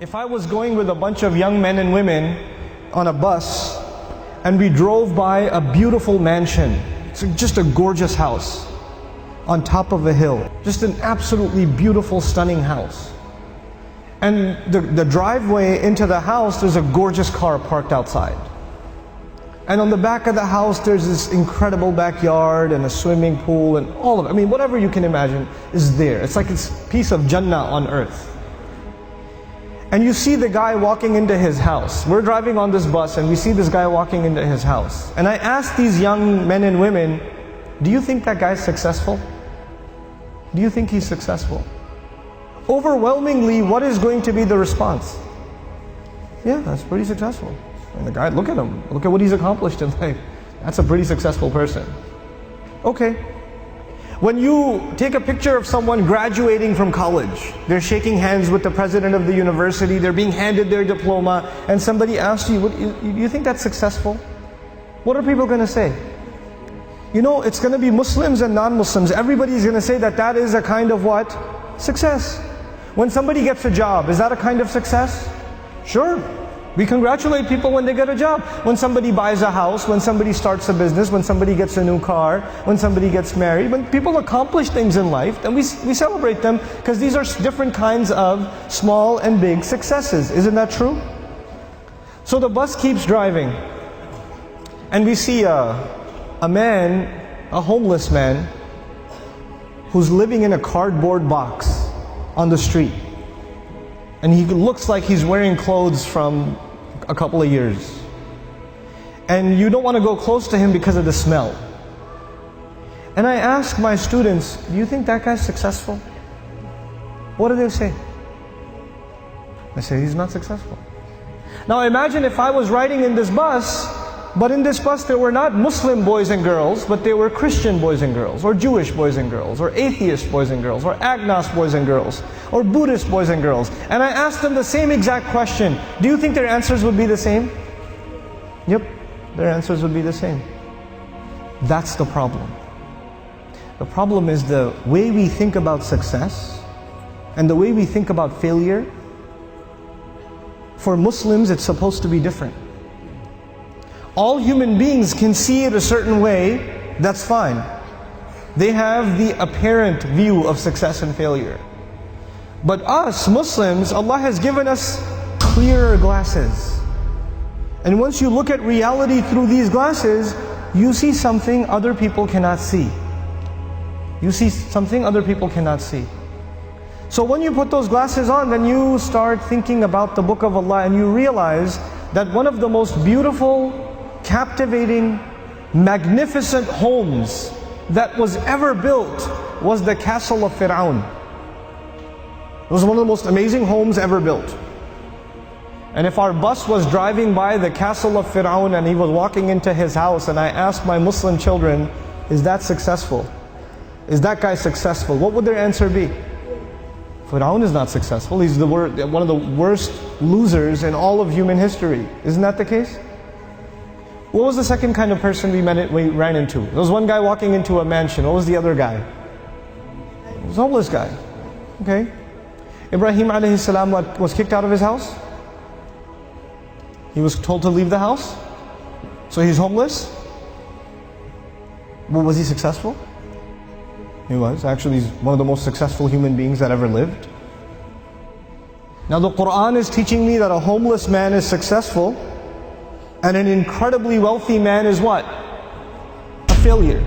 If I was going with a bunch of young men and women on a bus and we drove by a beautiful mansion, it's just a gorgeous house on top of a hill, just an absolutely beautiful, stunning house. And the driveway into the house, there's a gorgeous car parked outside. And on the back of the house, there's this incredible backyard and a swimming pool and all of it. I mean, whatever you can imagine is there. It's like it's a piece of Jannah on earth. And you see the guy walking into his house. We're driving on this bus and we see this guy walking into his house. And I asked these young men and women, do you think that guy's successful? Do you think he's successful? Overwhelmingly, what is going to be the response? Yeah, that's pretty successful. And the guy, look at him. Look at what he's accomplished in life. That's a pretty successful person. Okay. When you take a picture of someone graduating from college, they're shaking hands with the president of the university, they're being handed their diploma, and somebody asks you, you think that's successful? What are people going to say? You know, it's going to be Muslims and non-Muslims. Everybody's going to say that that is a kind of what? Success. When somebody gets a job, is that a kind of success? Sure. We congratulate people when they get a job. When somebody buys a house, when somebody starts a business, when somebody gets a new car, when somebody gets married, when people accomplish things in life, then we celebrate them because these are different kinds of small and big successes. Isn't that true? So the bus keeps driving and we see a man, a homeless man, who's living in a cardboard box on the street. And he looks like he's wearing clothes from a couple of years. And you don't want to go close to him because of the smell. And I ask my students, do you think that guy's successful? What do they say? They say he's not successful. Now imagine if I was riding in this bus, but in this bus there were not Muslim boys and girls, but they were Christian boys and girls, or Jewish boys and girls, or atheist boys and girls, or agnostic boys and girls, or Buddhist boys and girls. And I asked them the same exact question. Do you think their answers would be the same? Yep, their answers would be the same. That's the problem. The problem is the way we think about success and the way we think about failure. For Muslims, it's supposed to be different. All human beings can see it a certain way, that's fine. They have the apparent view of success and failure. But us, Muslims, Allah has given us clearer glasses. And once you look at reality through these glasses, you see something other people cannot see. You see something other people cannot see. So when you put those glasses on, then you start thinking about the Book of Allah and you realize that one of the most beautiful, captivating, magnificent homes that was ever built was the castle of Fir'aun. It was one of the most amazing homes ever built. And if our bus was driving by the castle of Fir'aun and he was walking into his house and I asked my Muslim children, is that successful? Is that guy successful? What would their answer be? Fir'aun is not successful. He's one of the worst losers in all of human history. Isn't that the case? What was the second kind of person we ran into? There was one guy walking into a mansion. What was the other guy? It was a homeless guy. Okay. Ibrahim alayhi salam was kicked out of his house. He was told to leave the house. So he's homeless. Well, was he successful? He was. Actually, he's one of the most successful human beings that ever lived. Now the Quran is teaching me that a homeless man is successful and an incredibly wealthy man is what? A failure.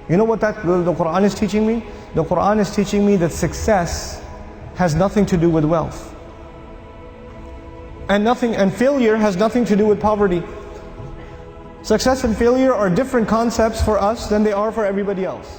You know what the Quran is teaching me? The Quran is teaching me that success has nothing to do with wealth. And failure has nothing to do with poverty. Success and failure are different concepts for us than they are for everybody else.